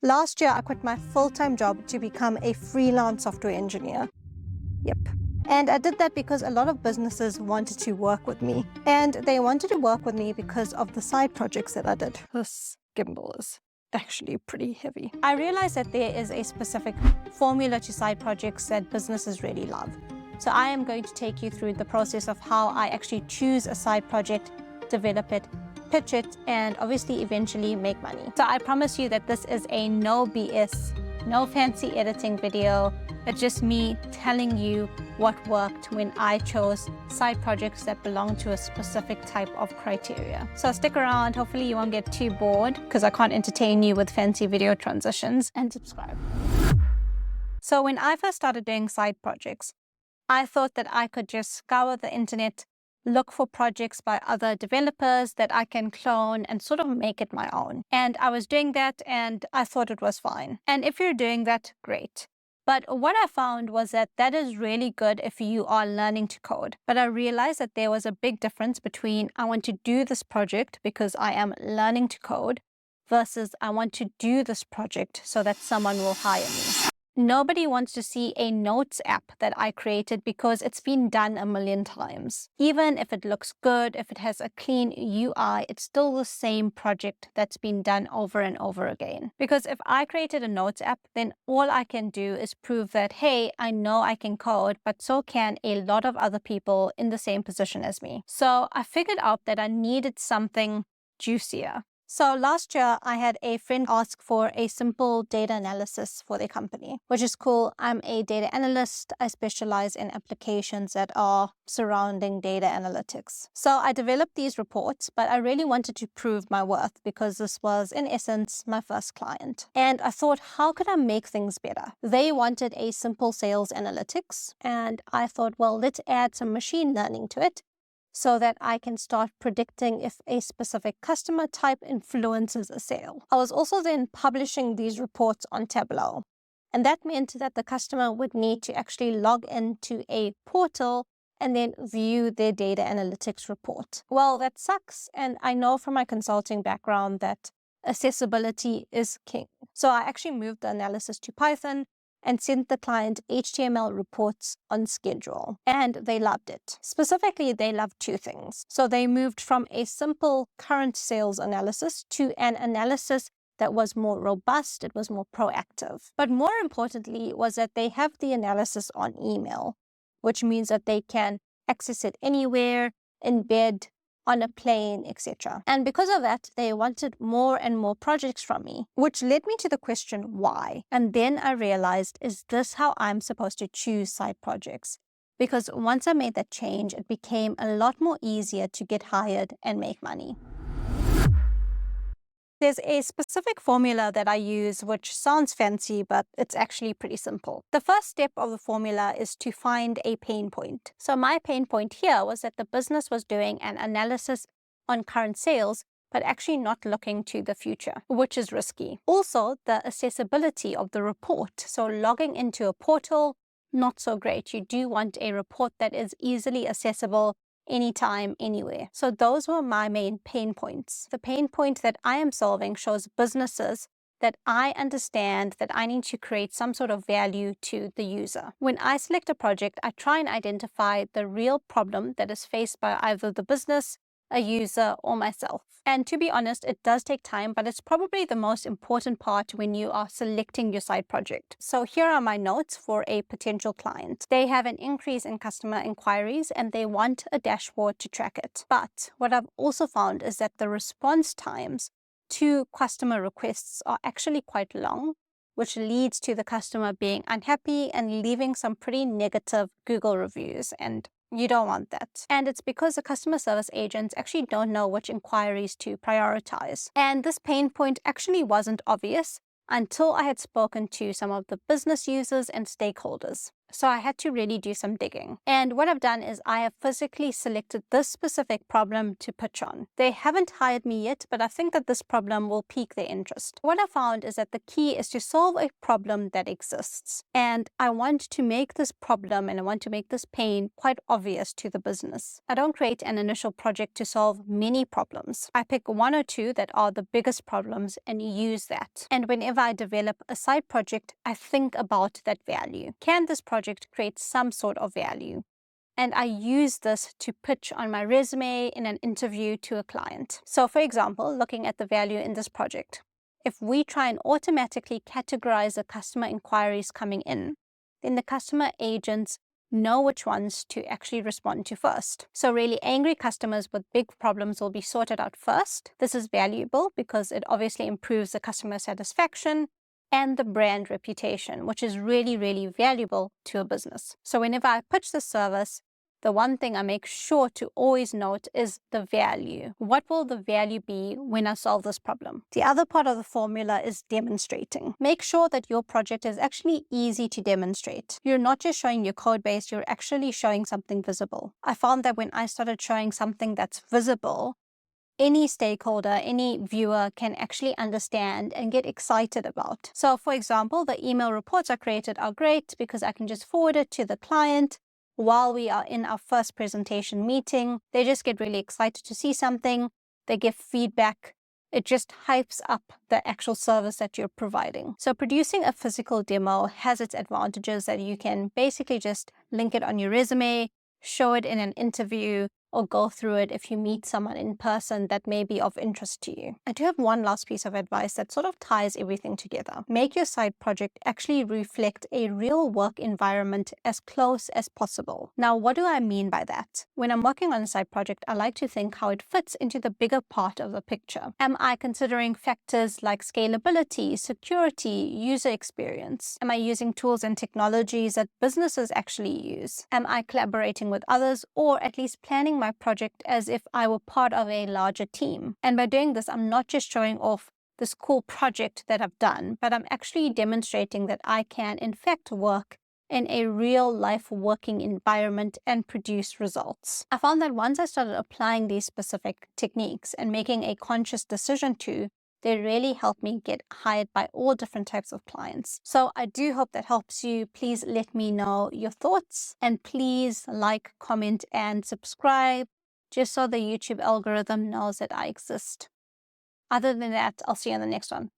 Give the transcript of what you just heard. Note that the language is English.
Last year, I quit my full-time job to become a freelance software engineer. Yep. And I did that because a lot of businesses wanted to work with me. And they wanted to work with me because of the side projects that I did. This gimbal is actually pretty heavy. I realized that there is a specific formula to side projects that businesses really love. So I am going to take you through the process of how I actually choose a side project, develop it, pitch it, and obviously eventually make money. So I promise you that this is a no BS, no fancy editing video. It's just me telling you what worked when I chose side projects that belong to a specific type of criteria. So stick around. Hopefully you won't get too bored because I can't entertain you with fancy video transitions, and subscribe. So when I first started doing side projects, I thought that I could just scour the internet, look for projects by other developers that I can clone and sort of make it my own. And I was doing that and I thought it was fine. And if you're doing that, great. But what I found was that that is really good if you are learning to code. But I realized that there was a big difference between I want to do this project because I am learning to code versus I want to do this project so that someone will hire me. Nobody wants to see a notes app that I created because it's been done a million times. Even if it looks good, if it has a clean UI, it's still the same project that's been done over and over again. Because if I created a notes app, then all I can do is prove that, hey, I know I can code, but so can a lot of other people in the same position as me. So I figured out that I needed something juicier. So last year, I had a friend ask for a simple data analysis for their company, which is cool. I'm a data analyst. I specialize in applications that are surrounding data analytics. So I developed these reports, but I really wanted to prove my worth because this was, in essence, my first client. And I thought, how could I make things better? They wanted a simple sales analytics, and I thought, well, let's add some machine learning to it, so that I can start predicting if a specific customer type influences a sale. I was also then publishing these reports on Tableau. And that meant that the customer would need to actually log into a portal and then view their data analytics report. Well, that sucks. And I know from my consulting background that accessibility is king. So I actually moved the analysis to Python and sent the client HTML reports on schedule. And they loved it. Specifically, they loved two things. So they moved from a simple current sales analysis to an analysis that was more robust, it was more proactive. But more importantly was that they have the analysis on email, which means that they can access it anywhere, embed, on a plane, etc. And because of that, they wanted more and more projects from me, which led me to the question, why? And then I realized, is this how I'm supposed to choose side projects? Because once I made that change, it became a lot more easier to get hired and make money. There's a specific formula that I use which sounds fancy, but it's actually pretty simple. The first step of the formula is to find a pain point. So my pain point here was that the business was doing an analysis on current sales, but actually not looking to the future, which is risky. Also, the accessibility of the report. So logging into a portal, not so great. You do want a report that is easily accessible anytime, anywhere. So those were my main pain points. The pain point that I am solving shows businesses that I understand that I need to create some sort of value to the user. When I select a project, I try and identify the real problem that is faced by either the business, a user, or myself. And to be honest, it does take time, but it's probably the most important part when you are selecting your side project. So here are my notes for a potential client. They have an increase in customer inquiries and they want a dashboard to track it. But what I've also found is that the response times to customer requests are actually quite long, which leads to the customer being unhappy and leaving some pretty negative Google reviews, and you don't want that. And it's because the customer service agents actually don't know which inquiries to prioritize. And this pain point actually wasn't obvious until I had spoken to some of the business users and stakeholders. So I had to really do some digging. And what I've done is I have physically selected this specific problem to pitch on. They haven't hired me yet, but I think that this problem will pique their interest. What I found is that the key is to solve a problem that exists. And I want to make this problem and I want to make this pain quite obvious to the business. I don't create an initial project to solve many problems. I pick one or two that are the biggest problems and use that. And whenever I develop a side project, I think about that value. Can this project create some sort of value? And I use this to pitch on my resume in an interview to a client. So for example, looking at the value in this project, if we try and automatically categorize the customer inquiries coming in, then the customer agents know which ones to actually respond to first. So really angry customers with big problems will be sorted out first. This is valuable because it obviously improves the customer satisfaction and the brand reputation, which is really, really valuable to a business. So whenever I pitch the service, the one thing I make sure to always note is the value. What will the value be when I solve this problem? The other part of the formula is demonstrating. Make sure that your project is actually easy to demonstrate. You're not just showing your code base, you're actually showing something visible. I found that when I started showing something that's visible, any stakeholder, any viewer can actually understand and get excited about. So for example, the email reports I created are great because I can just forward it to the client while we are in our first presentation meeting. They just get really excited to see something. They give feedback. It just hypes up the actual service that you're providing. So producing a physical demo has its advantages that you can basically just link it on your resume, show it in an interview, or go through it if you meet someone in person that may be of interest to you. I do have one last piece of advice that sort of ties everything together. Make your side project actually reflect a real work environment as close as possible. Now, what do I mean by that? When I'm working on a side project, I like to think how it fits into the bigger part of the picture. Am I considering factors like scalability, security, user experience? Am I using tools and technologies that businesses actually use? Am I collaborating with others, or at least planning my project as if I were part of a larger team? And by doing this, I'm not just showing off this cool project that I've done, but I'm actually demonstrating that I can in fact work in a real life working environment and produce results. I found that once I started applying these specific techniques and making a conscious decision to, they really helped me get hired by all different types of clients. So I do hope that helps you. Please let me know your thoughts, and please like, comment, and subscribe just so the YouTube algorithm knows that I exist. Other than that, I'll see you on the next one.